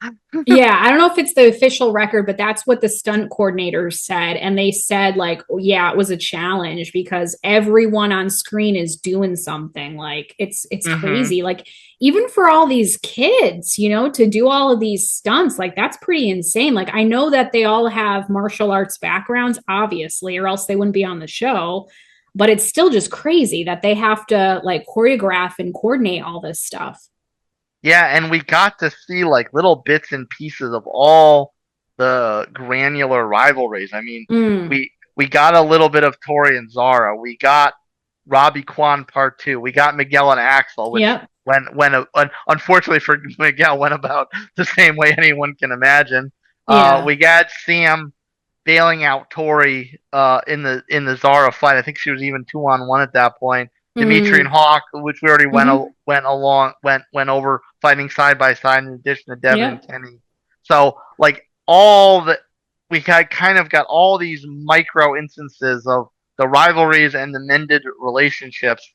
Yeah, I don't know if it's the official record, but that's what the stunt coordinators said. And they said, like, yeah, it was a challenge because everyone on screen is doing something. Like it's Mm-hmm. crazy. Like, even for all these kids, to do all of these stunts, like that's pretty insane. Like, I know that they all have martial arts backgrounds, obviously, or else they wouldn't be on the show. But it's still just crazy that they have to like choreograph and coordinate all this stuff. Yeah, and we got to see like little bits and pieces of all the granular rivalries. I mean, Mm, we got a little bit of Tori and Zara. We got Robbie Kwan Part Two. We got Miguel and Axel, which yep. unfortunately for Miguel went about the same way anyone can imagine. Yeah. We got Sam bailing out Tori in the Zara fight. I think she was even 2-on-1 at that point. Dimitri and Mm, Hawk, which we already hmm. went over fighting side by side in addition to Devon Yep. and Kenny. So like all the we had kind of got all these micro instances of the rivalries and the mended relationships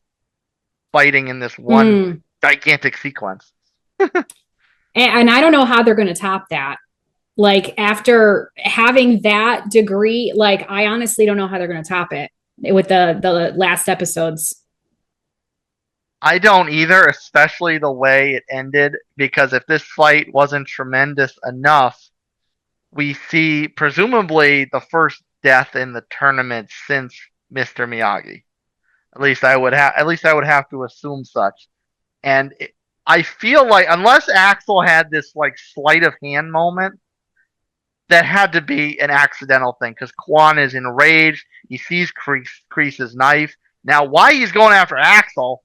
fighting in this one Mm. gigantic sequence. And I don't know how they're going to top that. Like, after having that degree, like, I honestly don't know how they're going to top it with the last episodes. I don't either, especially the way it ended, because if this fight wasn't tremendous enough, we see presumably the first death in the tournament since Mr. Miyagi. At least I would have to assume such. And I feel like unless Axel had this like sleight of hand moment, that had to be an accidental thing because Quan is enraged. He sees Kreese's knife. Now, why he's going after Axel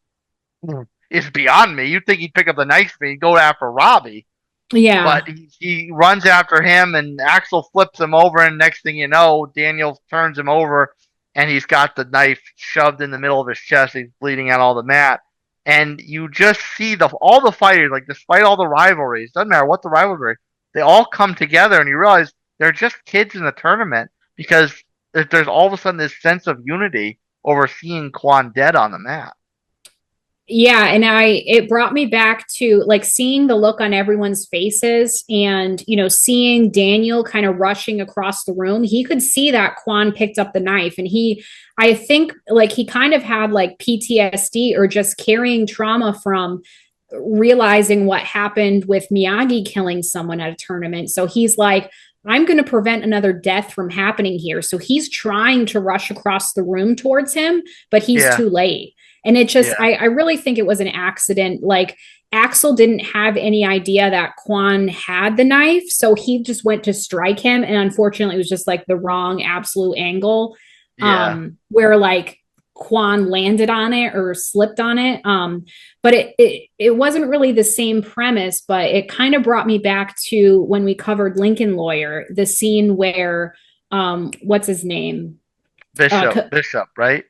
is beyond me. You'd think he'd pick up the knife and go after Robby, Yeah. but he runs after him, and Axel flips him over, and next thing you know, Daniel turns him over, and he's got the knife shoved in the middle of his chest. He's bleeding out all the mat, and you just see all the fighters, like despite all the rivalries, doesn't matter what the rivalry, they all come together, and you realize they're just kids in the tournament because there's all of a sudden this sense of unity over seeing Quan dead on the mat. Yeah, and it brought me back to like seeing the look on everyone's faces and seeing Daniel kind of rushing across the room. He could see that Quan picked up the knife, and I think like he kind of had like PTSD or just carrying trauma from realizing what happened with Miyagi killing someone at a tournament. So he's like, I'm going to prevent another death from happening here. So he's trying to rush across the room towards him, but he's Yeah, too late. And it just, yeah, I really think it was an accident. Like, Axel didn't have any idea that Quan had the knife. So he just went to strike him. And unfortunately, it was just like the wrong absolute angle, yeah. where like Quan landed on it or slipped on it. But it wasn't really the same premise, but it kind of brought me back to when we covered Lincoln Lawyer, the scene where what's his name? Bishop, right?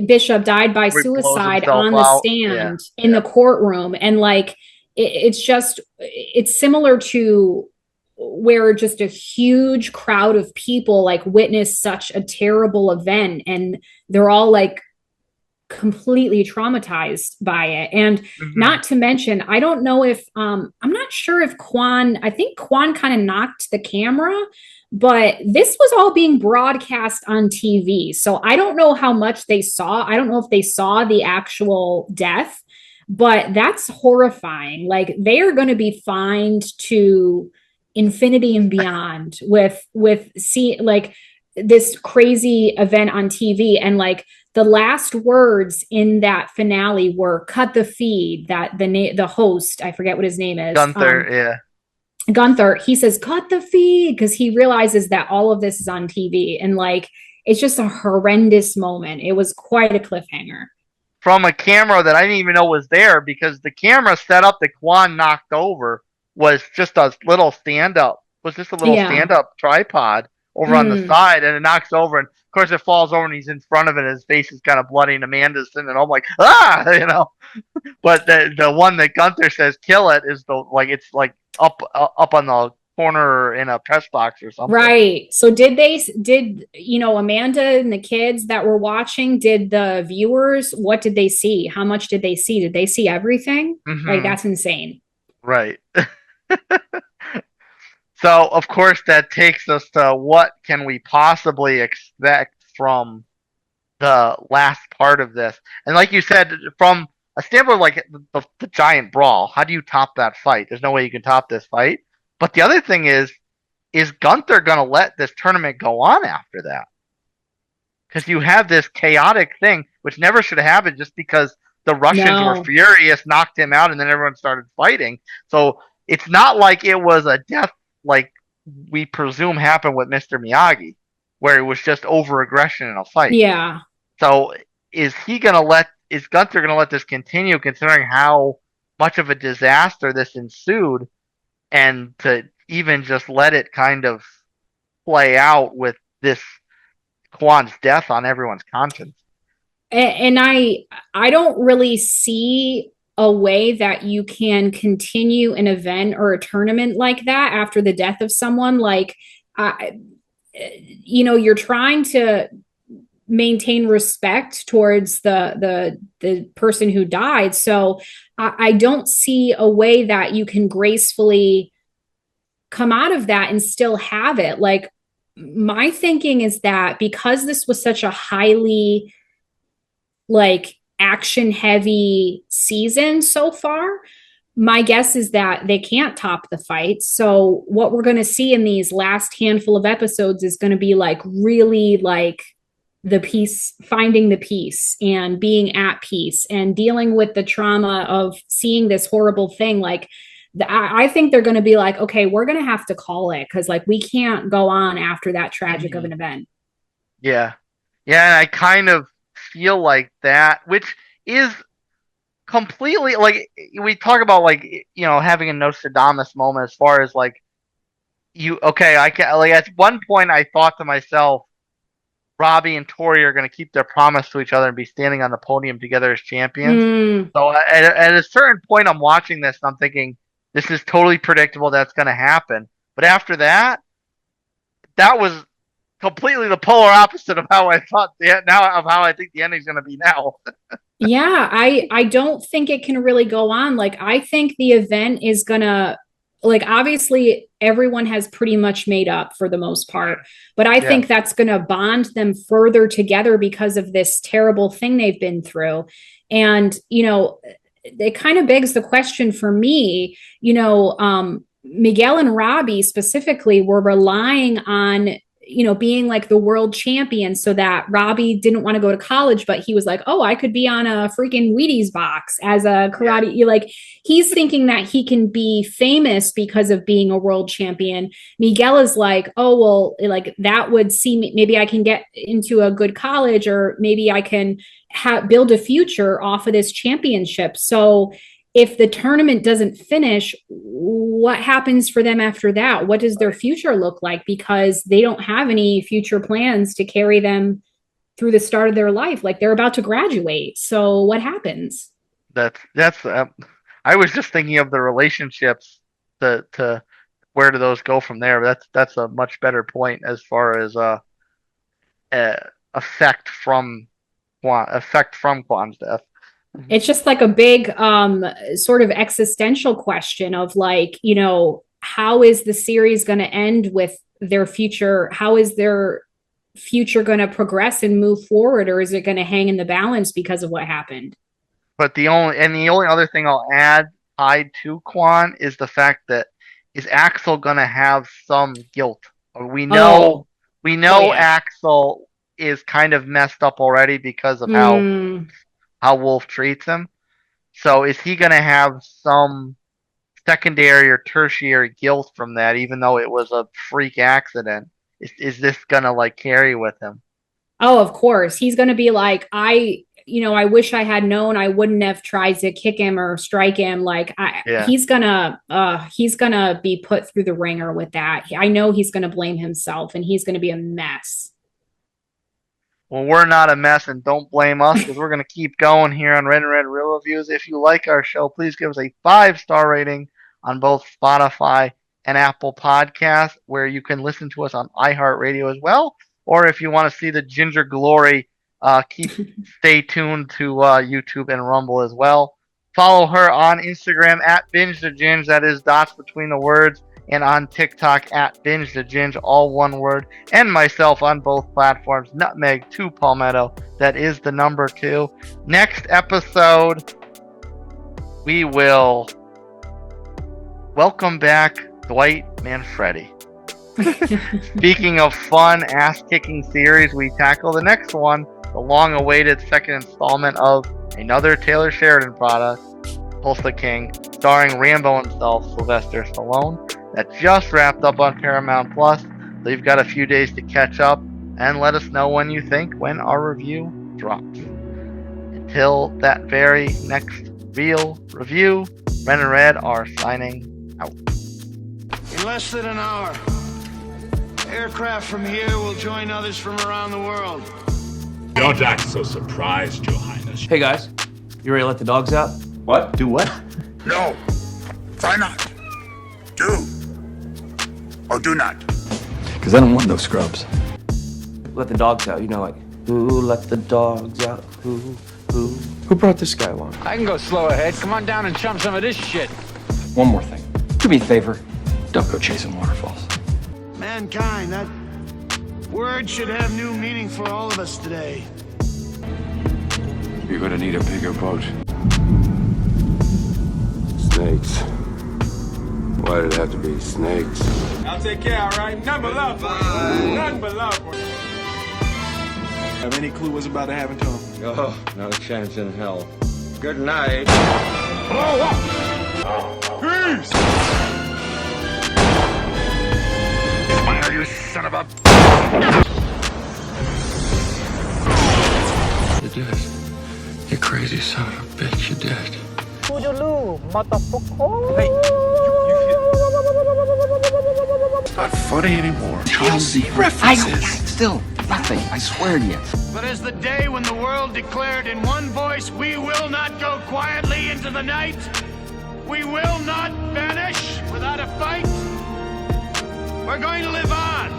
Bishop died by Where he blows suicide himself on the out. Yeah, stand in yeah, the courtroom. And like it's similar to where just a huge crowd of people like witness such a terrible event, and they're all like completely traumatized by it. And hmm not to mention, I don't know if I'm not sure if I think Quan kind of knocked the camera, But this was all being broadcast on TV. So I don't know how much they saw. I don't know if they saw the actual death, but that's horrifying. Like they are going to be fined to infinity and beyond with see like this crazy event on TV. And like the last words in that finale were cut the feed, that the host, I forget what his name is. Gunther, yeah. Gunther, he says, cut the feed, because he realizes that all of this is on TV. And like, it's just a horrendous moment. It was quite a cliffhanger. From a camera that I didn't even know was there, because the camera set up that Quan knocked over was just a little stand-up. Was just a little stand-up tripod over on the side, and it knocks over, and of course it falls over, and he's in front of it, and his face is kind of bloody, and Amanda's sitting, and I'm like, But the one that Gunther says kill it is it's like up on the corner in a press box or something. Right. So did Amanda and the kids that were watching, did the viewers, what did they see? How much did they see? Did they see everything? Mm-hmm. Like, that's insane. Right. So, of course, that takes us to what can we possibly expect from the last part of this. And like you said, from a standpoint like the giant brawl, how do you top that fight? There's no way you can top this fight. But the other thing is Gunther going to let this tournament go on after that? Because you have this chaotic thing, which never should have happened, just because the Russians were furious, knocked him out, and then everyone started fighting. So it's not like it was a death like we presume happened with Mr. Miyagi, where it was just over-aggression in a fight. Yeah. So is Gunther going to let this continue, considering how much of a disaster this ensued, and to even just let it kind of play out with this Quan's death on everyone's conscience? And I don't really see a way that you can continue an event or a tournament like that after the death of someone. Like, you're trying to maintain respect towards the person who died. So I don't see a way that you can gracefully come out of that and still have it. Like, my thinking is that because this was such a highly like action heavy season so far, my guess is that they can't top the fight. So what we're going to see in these last handful of episodes is going to be like really like the peace, finding the peace and being at peace and dealing with the trauma of seeing this horrible thing. Like, I think they're going to be like, okay, we're going to have to call it, because like we can't go on after that tragic of an event. Yeah. Yeah, and I kind of feel like that, which is completely like, we talk about like, having a Nostradamus moment as far as like I can, like, at one point I thought to myself, Robby and Tory are going to keep their promise to each other and be standing on the podium together as champions. So at a certain point I'm watching this and I'm thinking, this is totally predictable, that's going to happen. But after that was completely the polar opposite of how I thought of how I think the ending's going to be now. Yeah, I don't think it can really go on. Like, I think the event is going to, like, obviously everyone has pretty much made up for the most part, but I think that's going to bond them further together because of this terrible thing they've been through. And, it kind of begs the question for me, Miguel and Robby specifically were relying on, being like the world champion, so that Robby didn't want to go to college, but he was like, oh, I could be on a freaking Wheaties box as a karate. Yeah. Like, he's thinking that he can be famous because of being a world champion. Miguel is like, oh, well, like that would see me, maybe I can get into a good college, or maybe I can build a future off of this championship. So if the tournament doesn't finish, what happens for them after that? What does their future look like? Because they don't have any future plans to carry them through the start of their life. Like, they're about to graduate. So what happens? That's I was just thinking of the relationships to where do those go from there. That's a much better point as far as effect from Quan's death. It's just like a big sort of existential question of like, how is the series going to end with their future, how is their future going to progress and move forward, or is it going to hang in the balance because of what happened? But the only other thing I'll add tied to Quan is the fact that is Axel gonna have some guilt? We know yeah. Axel is kind of messed up already because of how Wolf treats him. So is he gonna have some secondary or tertiary guilt from that, even though it was a freak accident? Is this gonna like carry with him? Oh, of course. He's going to be like, I wish I had known I wouldn't have tried to kick him or strike him. Like he's going to be put through the ringer with that. I know he's going to blame himself and he's going to be a mess. Well, we're not a mess, and don't blame us because we're going to keep going here on Red and Red Real Reviews. If you like our show, please give us a 5-star rating on both Spotify and Apple Podcasts, where you can listen to us on iHeartRadio as well. Or if you want to see the Ginger Glory, stay tuned to YouTube and Rumble as well. Follow her on Instagram at Binge the Ginge, that is dots between the words, and on TikTok at Binge the Ginge, all one word, and myself on both platforms, Nutmeg 2 Palmetto, that is the number 2. Next episode, we will welcome back Dwight Manfredi. Speaking of fun ass-kicking series, we tackle the next one, the long-awaited second installment of another Taylor Sheridan product, Tulsa King, starring Rambo himself, Sylvester Stallone, that just wrapped up on Paramount Plus. So you've got a few days to catch up and let us know when our review drops. Until that very next real review, Ren and Red are signing out. In less than an hour, aircraft from here will join others from around the world. Don't act so surprised, Your Highness. Hey guys, you ready to let the dogs out? What? Do what? No. Try not. Do. Or do not. Because I don't want no scrubs. Let the dogs out, like, who let the dogs out? Who? Who brought this guy along? I can go slow ahead. Come on down and chump some of this shit. One more thing. Do me a favor. Don't go chasing waterfalls. Mankind, that word should have new meaning for all of us today. You're gonna need a bigger boat. Snakes. Why did it have to be snakes? I'll take care, all right? Nothing but love for you. Nothing but love for you. Have any clue what's about to happen to him? Oh, not a chance in hell. Good night. Peace! Smile, you son of a... You did it. You crazy son of a bitch, you did. It's not funny anymore. Tulsa references. Still nothing. I swear to you. But as the day when the world declared in one voice, we will not go quietly into the night. We will not vanish without a fight. We're going to live on.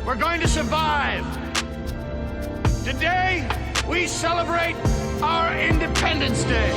We're going to survive. Today, we celebrate our Independence Day.